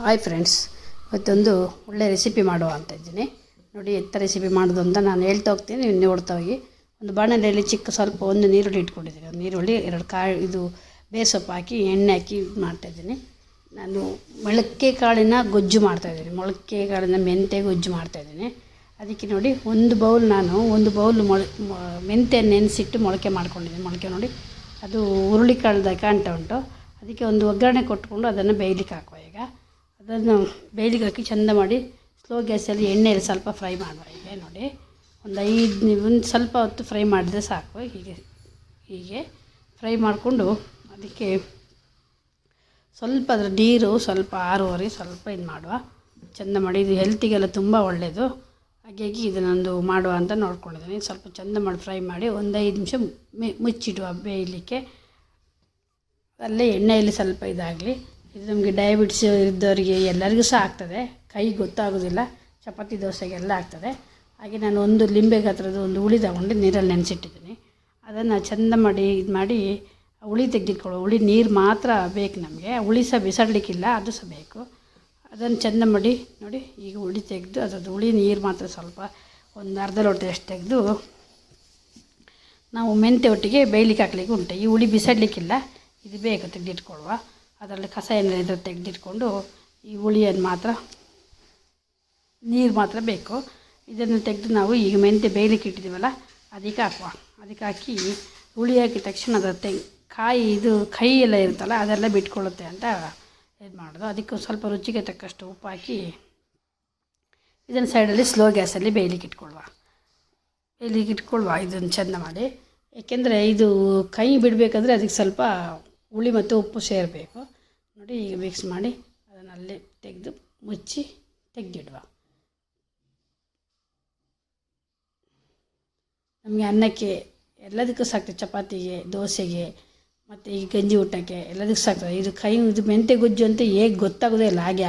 Hi friends, ಇವತ್ತೊಂದು ಒಳ್ಳೆ recipe ಮಾಡುವ ಅಂತ ಇದ್ದೀನಿ. ನೋಡಿ ಎಂಥ ರೆಸಿಪಿ ಮಾಡೋದು ಅಂತ ನಾನು ಹೇಳ್ತಾ ಹೋಗ್ತೀನಿ, ನೀವು ನೋಡ್ತಾ ಹೋಗಿ. ಒಂದು ಬಾಣಲೆಯಲ್ಲಿ ಸ್ವಲ್ಪ ಒಂದು ನೀರುಳ್ಳಿ ಇಟ್ಕೊಂಡಿದ್ದೀನಿ. ಒಂದು ನೀರುಳ್ಳಿ, 2 ಕಾಳು ಇದು ಬೇರೆ ಸೊಪ್ಪು ಹಾಕಿ ಎಣ್ಣೆ ಹಾಕಿ ಮಾಡ್ತಾಯಿದ್ದೀನಿ. ನಾನು ಮೊಳಕೆ ಕಾಳಿನ ಗೊಜ್ಜು ಮಾಡ್ತಾಯಿದ್ದೀನಿ. ಮೊಳಕೆ ಕಾಳಿನ ಮೆಂತ್ಯ ಗೊಜ್ಜು ಮಾಡ್ತಾಯಿದ್ದೀನಿ. ಅದಕ್ಕೆ ನೋಡಿ ಒಂದು ಬೌಲ್ ಮೆಂತ್ಯ ನೆನೆಸಿಟ್ಟು ಮೊಳಕೆ ಮಾಡ್ಕೊಂಡಿದ್ದೀನಿ. ಮೊಳಕೆ ನೋಡಿ ಅದು ಹುರುಳಿ ಕಾಳ್ದಾಗ ಕಾಣ್ತಾ ಉಂಟು. ಅದಕ್ಕೆ ಒಂದು ಒಗ್ಗರಣೆ ಕೊಟ್ಕೊಂಡು ಅದನ್ನು ಬೇಯಲಿಕ್ಕೆ ಹಾಕುವ. ಈಗ ಅದನ್ನು ಬೇಯಲಿಕ್ಕೆ ಹಾಕಿ ಚೆಂದ ಮಾಡಿ ಸ್ಲೋ ಗ್ಯಾಸಲ್ಲಿ ಎಣ್ಣೆಯಲ್ಲಿ ಸ್ವಲ್ಪ ಫ್ರೈ ಮಾಡುವ. ಹೀಗೆ ನೋಡಿ ಒಂದು ಸ್ವಲ್ಪ ಹೊತ್ತು ಫ್ರೈ ಮಾಡಿದರೆ ಸಾಕು. ಹೀಗೆ ಫ್ರೈ ಮಾಡಿಕೊಂಡು ಅದಕ್ಕೆ ಸ್ವಲ್ಪ ಅದರ ನೀರು ಸ್ವಲ್ಪ ಆರುವರೆ ಸ್ವಲ್ಪ ಇದು ಮಾಡುವ. ಚೆಂದ ಮಾಡಿ, ಇದು ಹೆಲ್ತಿಗೆಲ್ಲ ತುಂಬ ಒಳ್ಳೆಯದು. ಹಾಗಾಗಿ ಇದನ್ನೊಂದು ಮಾಡುವ ಅಂತ ನೋಡ್ಕೊಂಡಿದ್ದೀನಿ. ಸ್ವಲ್ಪ ಚೆಂದ ಮಾಡಿ ಫ್ರೈ ಮಾಡಿ ಒಂದು 5 ನಿಮಿಷ ಮುಚ್ಚಿಡುವ ಬೇಯಲಿಕ್ಕೆ. ಅಲ್ಲೇ ಎಣ್ಣೆಯಲ್ಲಿ ಸ್ವಲ್ಪ ಇದಾಗಲಿ. ಇದು ನಮಗೆ ಡಯಾಬಿಟಿಸ್ ಇದ್ದವರಿಗೆ ಎಲ್ಲರಿಗೂ ಸಹ ಆಗ್ತದೆ, ಕೈ ಗೊತ್ತಾಗೋದಿಲ್ಲ. ಚಪಾತಿ ದೋಸೆಗೆಲ್ಲ ಆಗ್ತದೆ. ಹಾಗೆ ನಾನು ಒಂದು ಲಿಂಬೆ ಗಾತ್ರದ ಒಂದು ಹುಳಿ ತಗೊಂಡು ನೀರಲ್ಲಿ ನೆನೆಸಿಟ್ಟಿದ್ದೀನಿ. ಅದನ್ನು ಚೆಂದ ಮಾಡಿ ಇದು ಮಾಡಿ ಹುಳಿ ತೆಗೆದಿಟ್ಕೊಳ್ಳೋ. ಹುಳಿ ನೀರು ಮಾತ್ರ ಬೇಕು ನಮಗೆ, ಹುಳಿ ಸಹ ಬಿಸಾಡಲಿಕ್ಕಿಲ್ಲ, ಅದು ಸಹ ಬೇಕು. ಅದನ್ನು ಚೆಂದ ಮಾಡಿ ನೋಡಿ. ಈಗ ಹುಳಿ ತೆಗೆದು ಅದರದ್ದು ಹುಳಿ ನೀರು ಮಾತ್ರ ಸ್ವಲ್ಪ ಒಂದು ಅರ್ಧ ಲೋಟದಷ್ಟು ತೆಗೆದು ನಾವು ಮೆಂತ್ಯ ಒಟ್ಟಿಗೆ ಬೇಯಲಿಕ್ಕೆ ಹಾಕ್ಲಿಕ್ಕೆ ಉಂಟು. ಈ ಹುಳಿ ಬಿಸಾಡಲಿಕ್ಕಿಲ್ಲ, ಇದು ಬೇಕು ತೆಗೆದಿಟ್ಕೊಳ್ಳುವ. ಅದರಲ್ಲಿ ಕಸ ಏನಿದೆ ಇದ್ರ ತೆಗೆದಿಟ್ಕೊಂಡು ಈ ಹುಳಿಯನ್ನು ಮಾತ್ರ ನೀರು ಮಾತ್ರ ಬೇಕು. ಇದನ್ನು ತೆಗೆದು ನಾವು ಈಗ ಮೆಂತ್ಯ ಬೇಯಲಿಕ್ಕೆ ಇಟ್ಟಿದ್ದೀವಲ್ಲ ಅದಕ್ಕೆ ಹಾಕುವ. ಅದಕ್ಕೆ ಹಾಕಿ ಹುಳಿ ಹಾಕಿದ ತಕ್ಷಣ ಅದರ ಕೈ ಎಲ್ಲ ಇರುತ್ತಲ್ಲ ಅದೆಲ್ಲ ಬಿಟ್ಕೊಳ್ಳುತ್ತೆ ಅಂತ ಇದು ಮಾಡೋದು. ಅದಕ್ಕೆ ಸ್ವಲ್ಪ ರುಚಿಗೆ ತಕ್ಕಷ್ಟು ಉಪ್ಪು ಹಾಕಿ ಇದನ್ನು ಸೈಡಲ್ಲಿ ಸ್ಲೋ ಗ್ಯಾಸಲ್ಲಿ ಬೇಯಲಿಕ್ಕೆ ಇಟ್ಕೊಳ್ಳುವ. ಇದನ್ನು ಚೆಂದ ಮಾಡಿ, ಏಕೆಂದರೆ ಇದು ಕೈ ಬಿಡಬೇಕಾದ್ರೆ ಅದಕ್ಕೆ ಸ್ವಲ್ಪ ಹುಳಿ ಮತ್ತು ಉಪ್ಪು ಸೇರಬೇಕು. ನೋಡಿ ಈಗ ಮಿಕ್ಸ್ ಮಾಡಿ ಅದನ್ನಲ್ಲೇ ತೆಗೆದು ಮುಚ್ಚಿ ತೆಗೆದಿಡುವ. ನಮಗೆ ಅನ್ನಕ್ಕೆ ಎಲ್ಲದಕ್ಕೂ ಸಾಕ್ತದೆ, ಚಪಾತಿಗೆ, ದೋಸೆಗೆ ಮತ್ತು ಈ ಗಂಜಿ ಊಟಕ್ಕೆ ಎಲ್ಲದಕ್ಕೂ ಸಾಕ್ತದೆ. ಇದು ಮೆಂತ್ಯ ಗೊಜ್ಜು ಅಂತ ಹೇಗೆ ಗೊತ್ತಾಗೋದೇ ಇಲ್ಲ, ಹಾಗೆ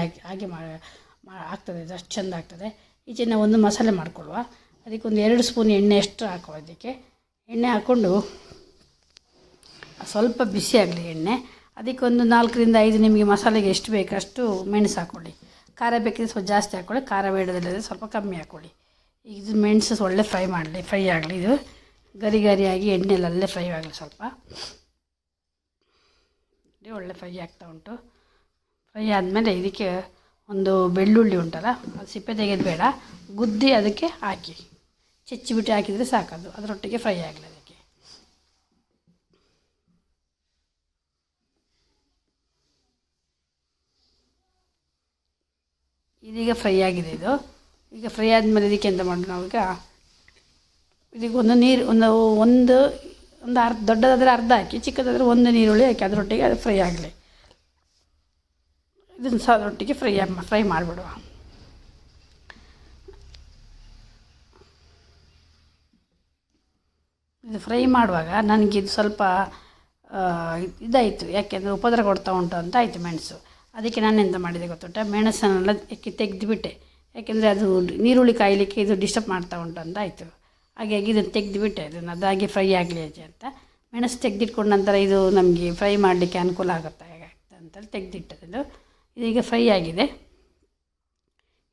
ಆಗ್ತದೆ. ಇದು ಅಷ್ಟು ಚೆಂದ ಆಗ್ತದೆ. ಈಚೆ ನಾವು ಒಂದು ಮಸಾಲೆ ಮಾಡ್ಕೊಳ್ಳುವ. ಅದಕ್ಕೆ ಒಂದು 2 ಸ್ಪೂನ್ ಎಣ್ಣೆ ಅಷ್ಟು ಹಾಕುವ. ಅದಕ್ಕೆ ಎಣ್ಣೆ ಹಾಕ್ಕೊಂಡು ಸ್ವಲ್ಪ ಬಿಸಿ ಆಗಲಿ ಎಣ್ಣೆ. ಅದಕ್ಕೆ ಒಂದು 4 ರಿಂದ 5 ನಿಮಗೆ ಮಸಾಲೆಗೆ ಎಷ್ಟು ಬೇಕು ಅಷ್ಟು ಮೆಣಸು ಹಾಕ್ಕೊಳ್ಳಿ. ಖಾರ ಬೇಕಿದ್ರೆ ಸ್ವಲ್ಪ ಜಾಸ್ತಿ ಹಾಕ್ಕೊಳ್ಳಿ, ಖಾರ ಬೇಡದಿಲ್ಲದೆ ಸ್ವಲ್ಪ ಕಮ್ಮಿ ಹಾಕ್ಕೊಳ್ಳಿ. ಈಗ ಇದು ಮೆಣಸು ಒಳ್ಳೆ ಫ್ರೈ ಆಗಲಿ. ಇದು ಗರಿಯಾಗಿ ಎಣ್ಣೆಲಲ್ಲೇ ಫ್ರೈ ಆಗಲಿ. ಸ್ವಲ್ಪ ಒಳ್ಳೆ ಫ್ರೈ ಆಗ್ತಾ ಉಂಟು. ಫ್ರೈ ಆದಮೇಲೆ ಇದಕ್ಕೆ ಒಂದು ಬೆಳ್ಳುಳ್ಳಿ ಉಂಟಲ್ಲ, ಅದು ಸಿಪ್ಪೆ ತೆಗೆದು ಬೇಡ, ಗುದ್ದಿ ಅದಕ್ಕೆ ಹಾಕಿ ಚೆಚ್ಚಿಬಿಟ್ಟು ಹಾಕಿದರೆ ಸಾಕದು. ಅದರೊಟ್ಟಿಗೆ ಫ್ರೈ ಆಗಲಿ. ಅದಕ್ಕೆ ಇದೀಗ ಫ್ರೈ ಆಗಿದೆ. ಇದು ಈಗ ಫ್ರೈ ಆದಮೇಲೆ ಇದಕ್ಕೆ ಎಂತ ಮಾಡೋದು ನಾವು, ಈಗ ಇದಕ್ಕೆ ಒಂದು ನೀರು ಒಂದು ಅರ್ಧ, ದೊಡ್ಡದಾದರೆ ಅರ್ಧ ಹಾಕಿ, ಚಿಕ್ಕದಾದರೆ ಒಂದು ನೀರುಳ್ಳಿ ಹಾಕಿ ಅದರೊಟ್ಟಿಗೆ ಅದು ಫ್ರೈ ಆಗಲಿ. ಇದನ್ನು ಸಹ ಅದರೊಟ್ಟಿಗೆ ಫ್ರೈ ಮಾಡಿಬಿಡುವ. ಇದು ಫ್ರೈ ಮಾಡುವಾಗ ನನಗಿದು ಸ್ವಲ್ಪ ಇದಾಯಿತು, ಯಾಕೆಂದರೆ ಉಪದ್ರ ಕೊಡ್ತಾ ಉಂಟು ಅಂತ ಆಯಿತು ಮೆಣಸು. ಅದಕ್ಕೆ ನಾನು ಎಂತ ಮಾಡಿದೆ ಗೊತ್ತುಂಟ, ಮೆಣಸನ್ನೆಲ್ಲ ತೆಗೆದುಬಿಟ್ಟೆ. ಯಾಕೆಂದರೆ ಅದು ನೀರುಳ್ಳಿ ಕಾಯಲಿಕ್ಕೆ ಇದು ಡಿಸ್ಟರ್ಬ್ ಮಾಡ್ತಾ ಉಂಟು ಅಂತ ಆಯಿತು. ಹಾಗಾಗಿ ಇದನ್ನು ತೆಗೆದುಬಿಟ್ಟೆ. ಅದಾಗಿ ಫ್ರೈ ಆಗಲಿ ಅಂತ ಮೆಣಸು ತೆಗೆದಿಟ್ಕೊಂಡ ನಂತರ ಇದು ನಮಗೆ ಫ್ರೈ ಮಾಡಲಿಕ್ಕೆ ಅನುಕೂಲ ಆಗುತ್ತೆ ಅಂತೇಳಿ ತೆಗೆದಿಟ್ಟದ್ದು. ಇದೀಗ ಫ್ರೈ ಆಗಿದೆ.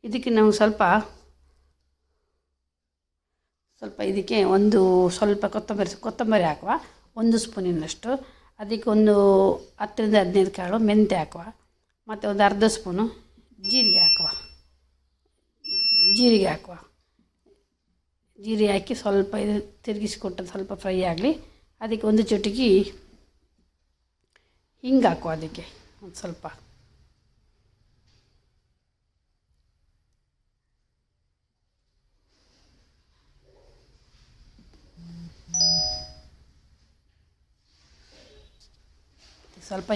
ಇದಕ್ಕೆ ನಾವು ಸ್ವಲ್ಪ ಇದಕ್ಕೆ ಸ್ವಲ್ಪ ಕೊತ್ತಂಬರಿ ಹಾಕುವ, 1 ಸ್ಪೂನಿನಷ್ಟು. ಅದಕ್ಕೆ ಒಂದು 10 ರಿಂದ 15 ಕಾಳು ಮೆಂತ್ಯ ಹಾಕುವ, ಮತ್ತು ಒಂದು ಅರ್ಧ ಸ್ಪೂನು ಜೀರಿಗೆ ಹಾಕುವ. ಜೀರಿಗೆ ಹಾಕಿ ಸ್ವಲ್ಪ ಇದು ತಿರುಗಿಸಿಕೊಟ್ಟು ಸ್ವಲ್ಪ ಫ್ರೈ ಆಗಲಿ. ಅದಕ್ಕೆ ಒಂದು ಚುಟುಕಿ ಹಿಂಗೆ ಹಾಕುವ. ಅದಕ್ಕೆ ಒಂದು ಸ್ವಲ್ಪ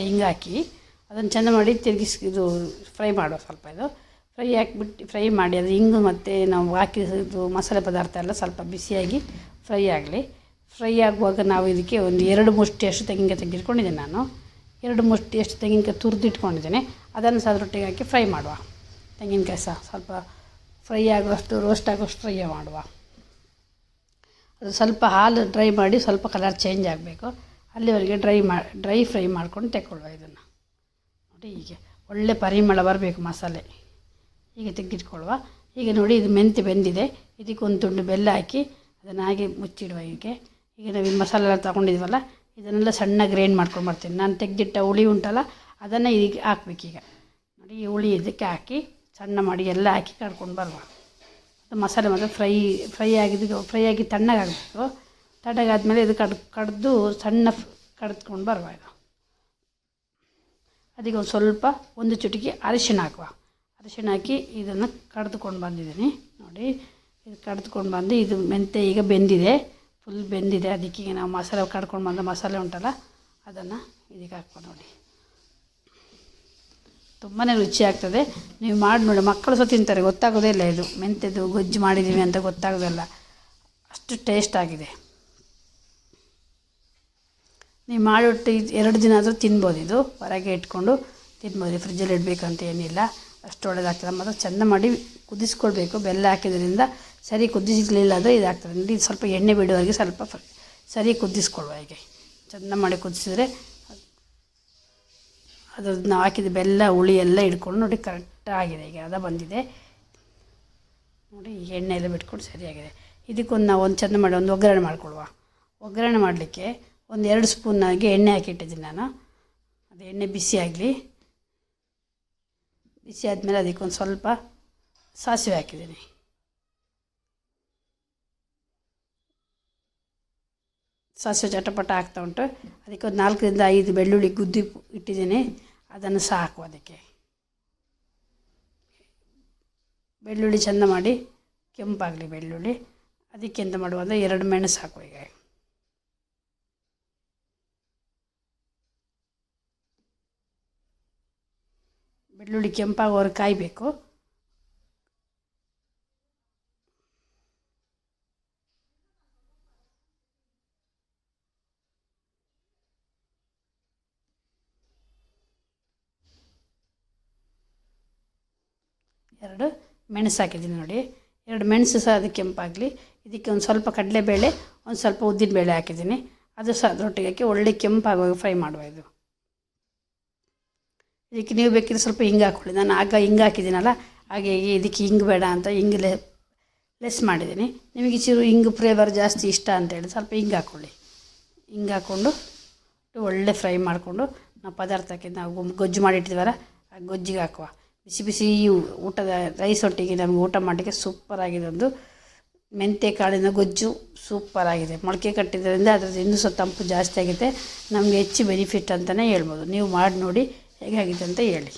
ಹಿಂಗೆ ಹಾಕಿ ಅದನ್ನು ಚೆಂದ ಮಾಡಿ ಇದು ಫ್ರೈ ಮಾಡುವ. ಸ್ವಲ್ಪ ಇದು ಫ್ರೈ ಮಾಡಿ ಅದು ಹಿಂಗು ಮತ್ತು ನಾವು ಹಾಕಿದ್ದು ಮಸಾಲೆ ಪದಾರ್ಥ ಎಲ್ಲ ಸ್ವಲ್ಪ ಬಿಸಿಯಾಗಿ ಫ್ರೈ ಆಗಲಿ. ಫ್ರೈ ಆಗುವಾಗ ನಾವು ಇದಕ್ಕೆ ಒಂದು 2 ಮುಷ್ಟಿಯಷ್ಟು ತೆಂಗಿನಕಾಯಿ ತೆಗೆದಿಟ್ಕೊಂಡಿದ್ದೇನೆ. ನಾನು 2 ಮುಷ್ಟಿಯಷ್ಟು ತೆಂಗಿನಕಾಯಿ ತುರಿದಿಟ್ಕೊಂಡಿದ್ದೇನೆ. ಅದನ್ನು ಸಹ ಅದರೊಟ್ಟಿಗೆ ಹಾಕಿ ಫ್ರೈ ಮಾಡುವ. ತೆಂಗಿನಕಾಯಿ ಸಹ ಸ್ವಲ್ಪ ಫ್ರೈ ಆಗುವಷ್ಟು, ರೋಸ್ಟ್ ಆಗುವಷ್ಟು ಫ್ರೈ ಮಾಡುವ. ಅದು ಸ್ವಲ್ಪ ಹಾಲು ಡ್ರೈ ಮಾಡಿ ಸ್ವಲ್ಪ ಕಲರ್ ಚೇಂಜ್ ಆಗಬೇಕು, ಅಲ್ಲಿವರೆಗೆ ಡ್ರೈ ಫ್ರೈ ಮಾಡ್ಕೊಂಡು ತೆಕ್ಕೊಳ್ಳುವ. ಇದನ್ನು ನೋಡಿ ಹೀಗೆ ಒಳ್ಳೆ ಪರಿಮಳ ಬರಬೇಕು ಮಸಾಲೆ. ಈಗ ತೆಗೆದಿಟ್ಕೊಳ್ಳುವ. ಈಗ ನೋಡಿ ಇದು ಮೆಂತ್ಯ ಬೆಂದಿದೆ. ಇದಕ್ಕೊಂದು ತುಂಡು ಬೆಲ್ಲ ಹಾಕಿ ಅದನ್ನು ಹಾಗೆ ಮುಚ್ಚಿಡುವ. ಈಗ ನಾವು ಈ ಮಸಾಲೆ ಎಲ್ಲ ತಗೊಂಡಿದ್ವಲ್ಲ ಇದನ್ನೆಲ್ಲ ಸಣ್ಣ ಗ್ರೈಂಡ್ ಮಾಡ್ಕೊಂಡು ಬರ್ತೀನಿ. ನಾನು ತೆಗೆದಿಟ್ಟ ಹುಳಿ ಉಂಟಲ್ಲ ಅದನ್ನು ಇದಕ್ಕೆ ಹಾಕ್ಬೇಕೀಗ. ನೋಡಿ ಈ ಹುಳಿ ಇದಕ್ಕೆ ಹಾಕಿ ಸಣ್ಣ ಮಾಡಿ ಎಲ್ಲ ಹಾಕಿ ಕಡ್ಕೊಂಡು ಬರುವ. ಅದು ಮಸಾಲೆ ಮಾತ್ರ ಫ್ರೈ ಆಗಿ ತಣ್ಣಗಾಗಬೇಕು. ತಣ್ಣಗಾದ್ಮೇಲೆ ಇದು ಕಡ್ದು ಸಣ್ಣ ಕಡ್ದ್ಕೊಂಡು ಬರುವ. ಅದಕ್ಕೆ ಒಂದು ಸ್ವಲ್ಪ ಒಂದು ಚುಟಿಕೆ ಅರಿಶಿಣ ಹಾಕುವ. ಅರಿಶಿಣ ಹಾಕಿ ಇದನ್ನು ಕಡ್ದುಕೊಂಡು ಬಂದಿದ್ದೀನಿ. ನೋಡಿ ಇದು ಕಡ್ದುಕೊಂಡು ಬಂದು ಇದು ಮೆಂತ್ಯ ಈಗ ಬೆಂದಿದೆ, ಫುಲ್ ಬೆಂದಿದೆ. ಅದಕ್ಕೆ ಈಗ ನಾವು ಮಸಾಲೆ ಕಡ್ಕೊಂಡು ಬಂದ ಮಸಾಲೆ ಉಂಟಲ್ಲ ಅದನ್ನು ಇದಕ್ಕೆ ಹಾಕುವ. ನೋಡಿ ತುಂಬಾ ರುಚಿ ಆಗ್ತದೆ. ನೀವು ಮಾಡಿ ನೋಡಿ, ಮಕ್ಕಳು ಸಹ ತಿಂತಾರೆ, ಗೊತ್ತಾಗೋದೇ ಇಲ್ಲ ಇದು ಮೆಂತ್ಯದು ಗೊಜ್ಜು ಮಾಡಿದ್ದೀವಿ ಅಂತ ಗೊತ್ತಾಗೋದಿಲ್ಲ, ಅಷ್ಟು ಟೇಸ್ಟ್ ಆಗಿದೆ. ನೀವು ಮಾಡಿಬಿಟ್ಟು 2 ದಿನ ಆದರೂ ತಿನ್ಬೋದು. ಇದು ಹೊರಗೆ ಇಟ್ಕೊಂಡು ತಿನ್ಬೋದು, ಫ್ರಿಜ್ಜಲ್ಲಿ ಇಡಬೇಕಂತ ಏನಿಲ್ಲ, ಅಷ್ಟು ಒಳ್ಳೆಯದಾಗ್ತದೆ. ಮತ್ತು ಚೆಂದ ಮಾಡಿ ಕುದಿಸ್ಕೊಳ್ಬೇಕು. ಬೆಲ್ಲ ಹಾಕಿದ್ರಿಂದ ಸರಿ ಕುದಿಸಲಿಲ್ಲ ಅದು ಇದಾಗ್ತದೆ. ನೋಡಿ ಇದು ಸ್ವಲ್ಪ ಎಣ್ಣೆ ಬಿಡುವವರೆಗೆ ಸ್ವಲ್ಪ ಸರಿ ಕುದಿಸ್ಕೊಳ್ವ. ಹೀಗೆ ಚೆಂದ ಮಾಡಿ ಕುದಿಸಿದ್ರೆ ಅದು ನಾವು ಹಾಕಿದ ಬೆಲ್ಲ ಹುಳಿ ಎಲ್ಲ ಹಿಡ್ಕೊಂಡು ನೋಡಿ ಕರೆಕ್ಟಾಗಿದೆ. ಈಗ ಅದ ಬಂದಿದೆ ನೋಡಿ, ಈಗ ಎಣ್ಣೆ ಎಲ್ಲ ಬಿಟ್ಕೊಂಡು ಸರಿಯಾಗಿದೆ. ಇದಕ್ಕೊಂದು ನಾವು ಒಂದು ಚೆಂದ ಮಾಡಿ ಒಂದು ಒಗ್ಗರಣೆ ಮಾಡ್ಕೊಳ್ವ. ಒಗ್ಗರಣೆ ಮಾಡಲಿಕ್ಕೆ ಒಂದು 2 ಸ್ಪೂನಾಗಿ ಎಣ್ಣೆ ಹಾಕಿಟ್ಟಿದ್ದೀನಿ ನಾನು. ಅದು ಎಣ್ಣೆ ಬಿಸಿ ಆಗಲಿ. ಬಿಸಿ ಆದಮೇಲೆ ಅದಕ್ಕೊಂದು ಸ್ವಲ್ಪ ಸಾಸಿವೆ ಹಾಕಿದ್ದೀನಿ. ಸಾಸಿವೆ ಚಟಪಟ ಆಗ್ತಾ ಉಂಟು. ಅದಕ್ಕೆ ಒಂದು 4 ರಿಂದ 5 ಬೆಳ್ಳುಳ್ಳಿ ಗುದ್ದಿ ಇಟ್ಟಿದ್ದೀನಿ, ಅದನ್ನು ಸಹ ಹಾಕುವ. ಅದಕ್ಕೆ ಬೆಳ್ಳುಳ್ಳಿ ಚೆಂದ ಮಾಡಿ ಕೆಂಪಾಗಲಿ ಬೆಳ್ಳುಳ್ಳಿ. ಅದಕ್ಕೆ ಎಂತ ಮಾಡುವ ಅಂದರೆ 2 ಮೆಣಸು ಹಾಕುವ. ಈಗ ಬೆಳ್ಳುಳ್ಳಿ ಕೆಂಪಾಗೋರು ಕಾಯಬೇಕು. ಎರಡು ಮೆಣಸು ಹಾಕಿದ್ದೀನಿ ನೋಡಿ. 2 ಮೆಣಸು ಸಹ ಅದಕ್ಕೆ ಕೆಂಪಾಗಲಿ. ಇದಕ್ಕೆ ಒಂದು ಸ್ವಲ್ಪ ಕಡಲೆಬೇಳೆ, ಒಂದು ಸ್ವಲ್ಪ ಉದ್ದಿನಬೇಳೆ ಹಾಕಿದ್ದೀನಿ. ಅದು ಸಹ ಅದರೊಟ್ಟಿಗೆ ಹಾಕಿ ಒಳ್ಳೆ ಕೆಂಪಾಗುವಾಗ ಫ್ರೈ ಮಾಡುವ. ಇದಕ್ಕೆ ನೀವು ಬೇಕಿದ್ರೆ ಸ್ವಲ್ಪ ಹಿಂಗೆ ಹಾಕ್ಕೊಳ್ಳಿ. ನಾನು ಆಗ ಹಿಂಗೆ ಹಾಕಿದ್ದೀನಲ್ಲ, ಹಾಗೆ ಇದಕ್ಕೆ ಹಿಂಗೆ ಬೇಡ ಅಂತ ಹಿಂಗೆ ಲೆಸ್ ಮಾಡಿದ್ದೀನಿ. ನಿಮಗೆ ಚೂರು ಹಿಂಗೆ ಫ್ಲೇವರ್ ಜಾಸ್ತಿ ಇಷ್ಟ ಅಂತೇಳಿ ಸ್ವಲ್ಪ ಹಿಂಗೆ ಹಾಕ್ಕೊಳ್ಳಿ. ಹಿಂಗೆ ಹಾಕ್ಕೊಂಡು ಒಳ್ಳೆ ಫ್ರೈ ಮಾಡಿಕೊಂಡು ನಾವು ಪದಾರ್ಥಕ್ಕೆ ನಾವು ಗೊಜ್ಜು ಮಾಡಿಟ್ಟಿದ್ದೀವಲ್ಲ ಆ ಗೊಜ್ಜಿಗೆ ಹಾಕುವ. ಬಿಸಿ ಬಿಸಿ ಊಟದ ರೈಸ್ ಒಟ್ಟಿಗೆ ನಮಗೆ ಊಟ ಮಾಡಲಿಕ್ಕೆ ಸೂಪರಾಗಿದೆ. ಒಂದು ಮೆಂತ್ಯ ಕಾಳಿನ ಗೊಜ್ಜು ಸೂಪರಾಗಿದೆ. ಮೊಳಕೆ ಕಟ್ಟಿದ್ದರಿಂದ ಅದರದ್ದು ಇನ್ನೂ ಸ್ವಲ್ಪ ತಂಪು ಜಾಸ್ತಿ ಆಗಿದೆ, ನಮಗೆ ಹೆಚ್ಚು ಬೆನಿಫಿಟ್ ಅಂತಲೇ ಹೇಳ್ಬೋದು. ನೀವು ಮಾಡಿ ನೋಡಿ ಹೇಗಾಗಿದೆ ಅಂತ ಹೇಳಿ.